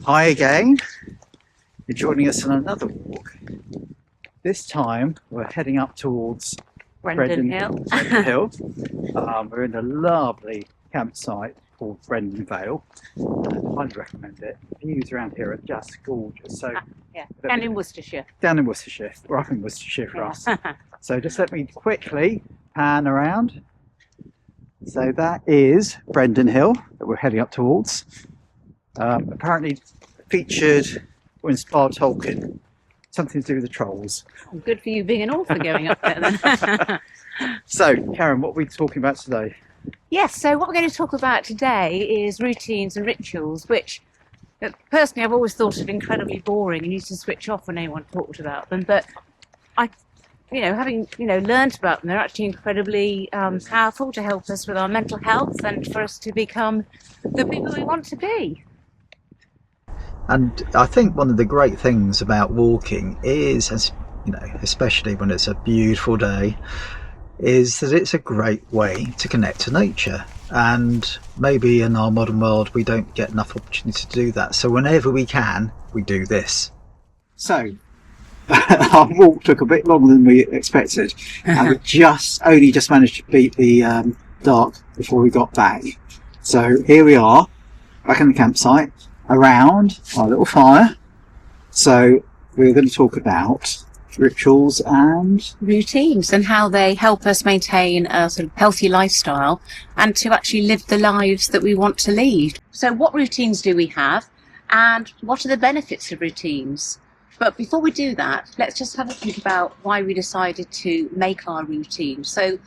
Hi again. You're joining us on another walk. This time we're heading up towards Brendan Hill. Brendan Hill. We're in a lovely campsite called Brendan Vale. I highly recommend it. The views around here are just gorgeous. So Yeah, down in Worcestershire. Down in Worcestershire. We're up in Worcestershire for Yeah. us. So just let me quickly pan around. So that is Brendan Hill that we're heading up towards. Apparently featured or inspired Tolkien. Something to do with the trolls. Good for you being an author going up there then. So, Karen, what are we talking about today? Yes, so what we're going to talk about today is routines and rituals, which personally I've always thought of incredibly boring and used to switch off when anyone talked about them. But having learned about them, they're actually incredibly powerful to help us with our mental health and for us to become the people we want to be. And I think one of the great things about walking is, especially when it's a beautiful day, is that it's a great way to connect to nature. And maybe in our modern world we don't get enough opportunity to do that. So whenever we can, we do this. So, our walk took a bit longer than we expected, and we only just managed to beat the dark before we got back. So here we are, back in the campsite, around our little fire. So we're going to talk about rituals and routines and how they help us maintain a sort of healthy lifestyle and to actually live the lives that we want to lead. So what routines do we have and what are the benefits of routines? But before we do that, let's just have a think about why we decided to make our routines. So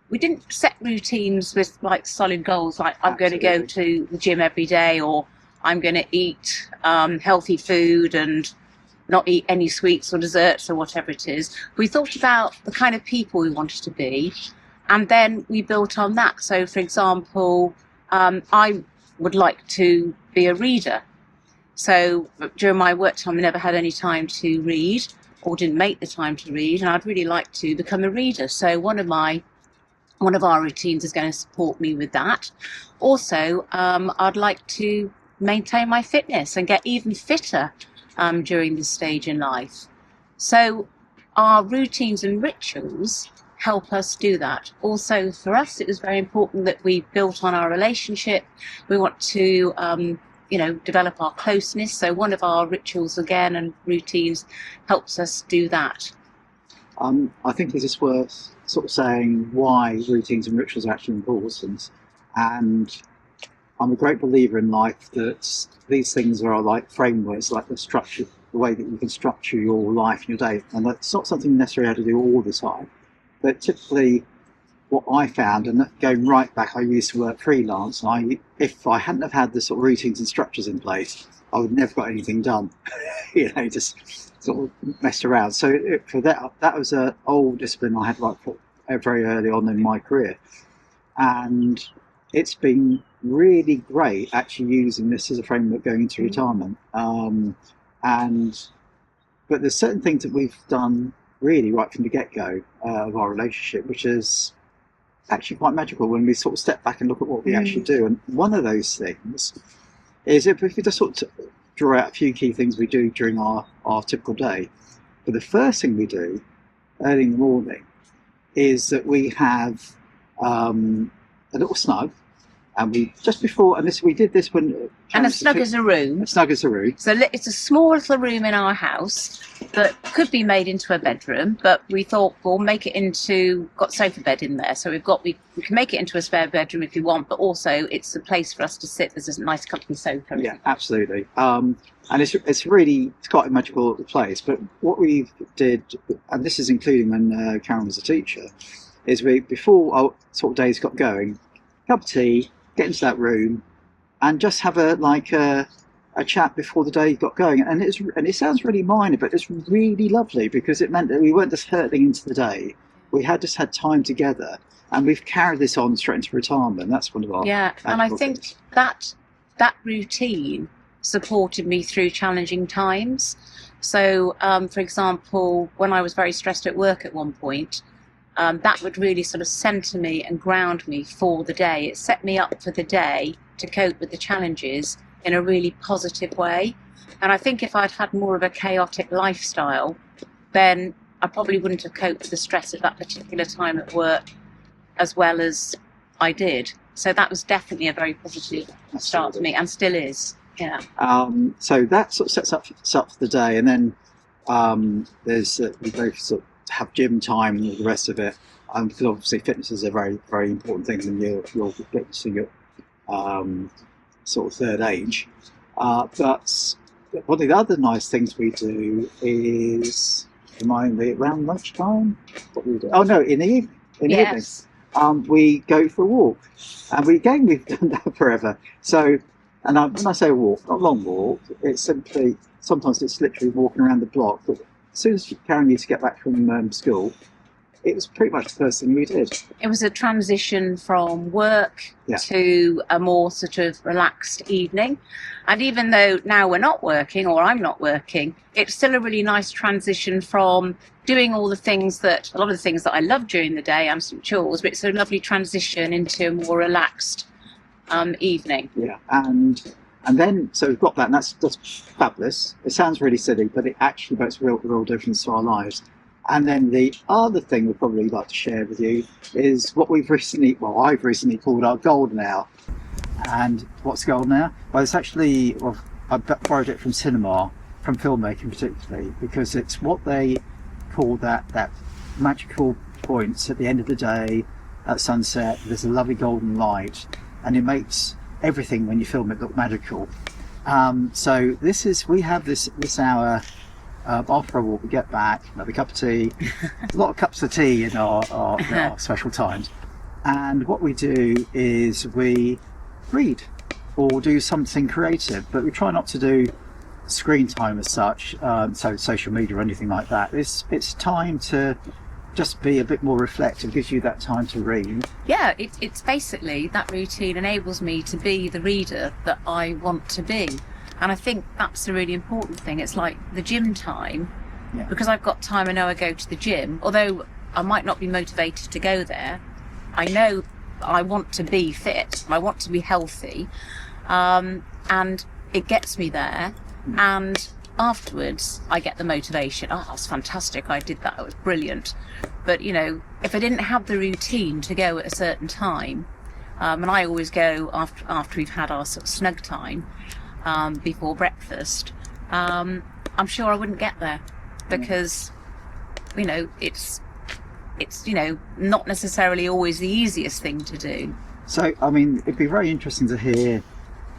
we didn't set routines with like solid goals like I'm going to go to the gym every day, or I'm going to eat healthy food and not eat any sweets or desserts or whatever it is. We thought about the kind of people we wanted to be, and then we built on that. So, for example, I would like to be a reader. So during my work time, I never had any time to read or didn't make the time to read, and I'd really like to become a reader. So one of our routines is going to support me with that. Also, I'd like to maintain my fitness and get even fitter during this stage in life. So our routines and rituals help us do that. Also for us, it was very important that we built on our relationship. We want to develop our closeness. So one of our rituals again and routines helps us do that. I think it's just worth sort of saying why routines and rituals are actually important. And I'm a great believer in life that these things are like frameworks, like the structure, the way that you can structure your life and your day. And that's not something you necessarily have to do all the time. But typically what I found, and going right back, I used to work freelance, and if I hadn't have had the sort of routines and structures in place, I would never got anything done. Just sort of messed around. So for that was an old discipline I had very early on in my career. And it's been really great actually using this as a framework going into retirement. But there's certain things that we've done really right from the get-go of our relationship, which is actually quite magical when we sort of step back and look at what we actually do. And one of those things is if we just sort of draw out a few key things we do during our typical day. But the first thing we do early in the morning is that we have a little snug. And we did this when. And a snug is a room. A snug is a room. So it's a small little room in our house that could be made into a bedroom, but we thought we'll make it got sofa bed in there. So we can make it into a spare bedroom if you want, but also it's a place for us to sit. There's a nice comfy sofa. Yeah, absolutely. And it's quite a magical place. But what we did, and this is including when Karen was a teacher, is before our sort of days got going, cup of tea, get into that room and just have a chat before the day got going. And it sounds really minor, but it's really lovely because it meant that we weren't just hurtling into the day. We had just had time together, and we've carried this on straight into retirement. That's one of our and I think that routine supported me through challenging times. So for example, when I was very stressed at work at one point, that would really sort of centre me and ground me for the day. It set me up for the day to cope with the challenges in a really positive way. And I think if I'd had more of a chaotic lifestyle, then I probably wouldn't have coped with the stress at that particular time at work as well as I did. So that was definitely a very positive start for me, and still is. Yeah. So that sort of sets up for the day, and then there's we both sort of have gym time and all the rest of it. Because obviously fitness is a very, very important thing when you're getting to your sort of third age. But one of the other nice things we do is, remind me, around lunchtime. What we do? Oh no, in the evening. In the evening, we go for a walk, and we've done that forever. So. And when I say walk, not long walk, it's simply, sometimes it's literally walking around the block. But as soon as Karen used to get back from school, it was pretty much the first thing we did. It was a transition from work to a more sort of relaxed evening. And even though now we're not working, or I'm not working, it's still a really nice transition from doing all the things that, a lot of the things that I love during the day and some chores, but it's a lovely transition into a more relaxed evening. Yeah, and then so we've got that, and that's fabulous. It sounds really silly, but it actually makes real difference to our lives. And then the other thing we'd probably like to share with you is what I've recently called our golden hour. And what's golden hour? Well, it's actually, I borrowed it from cinema, from filmmaking particularly, because it's what they call that magical points at the end of the day at sunset. There's a lovely golden light, and it makes everything when you film it look magical. So we have this hour after a walk. We get back, have a cup of tea, a lot of cups of tea in our special times. And what we do is we read or do something creative, but we try not to do screen time as such, so social media or anything like that. It's time to just be a bit more reflective, gives you that time to read. Yeah, it's basically, that routine enables me to be the reader that I want to be. And I think that's a really important thing. It's like the gym time, because I've got time, I know I go to the gym, although I might not be motivated to go there. I know I want to be fit, I want to be healthy, and it gets me there. And afterwards I get the motivation. Oh, that's fantastic, I did that, it was brilliant. But if I didn't have the routine to go at a certain time, and I always go after we've had our sort of snug time before breakfast, I'm sure I wouldn't get there, because it's not necessarily always the easiest thing to do. So I mean, it'd be very interesting to hear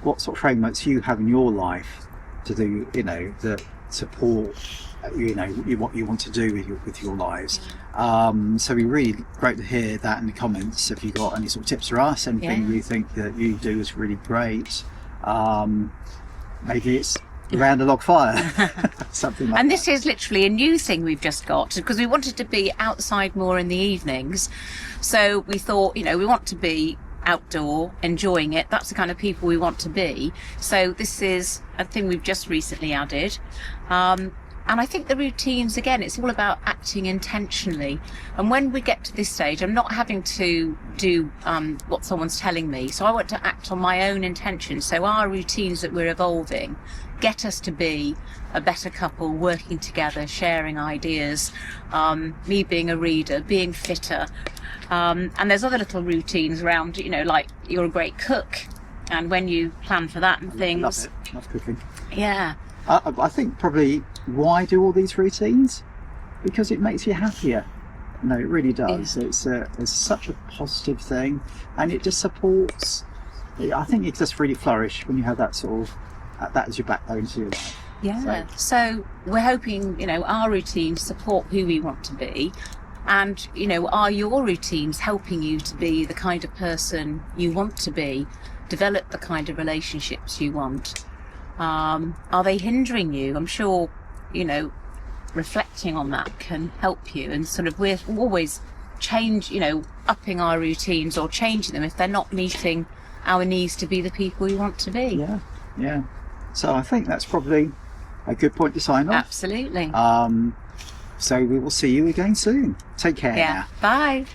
what sort of frameworks you have in your life to do, that support, what you want to do with your lives. So it'd be really great to hear that in the comments. If you got any sort of tips for us, anything you think that you do is really great. Maybe it's around a log fire, something like and that. This is literally a new thing we've just got, because we wanted to be outside more in the evenings. So we thought, we want to be outdoor, enjoying it. That's the kind of people we want to be. So this is a thing we've just recently added. And I think the routines, again, it's all about acting intentionally. And when we get to this stage, I'm not having to do what someone's telling me. So I want to act on my own intention. So our routines that we're evolving get us to be a better couple, working together, sharing ideas, me being a reader, being fitter. And there's other little routines around, like you're a great cook. And when you plan for that and things. Love it. Love cooking. Yeah. I think probably why do all these routines? Because it makes you happier. No, it really does. Yeah. It's such a positive thing, and it just supports. I think you just really flourish when you have that sort of that as your backbone to your life. Yeah. So we're hoping, our routines support who we want to be, and are your routines helping you to be the kind of person you want to be, develop the kind of relationships you want? Are they hindering you? I'm sure, reflecting on that can help you, and sort of we're always upping our routines or changing them if they're not meeting our needs to be the people we want to be. Yeah. So I think that's probably a good point to sign off. Absolutely. So we will see you again soon. Take care. Yeah. Bye.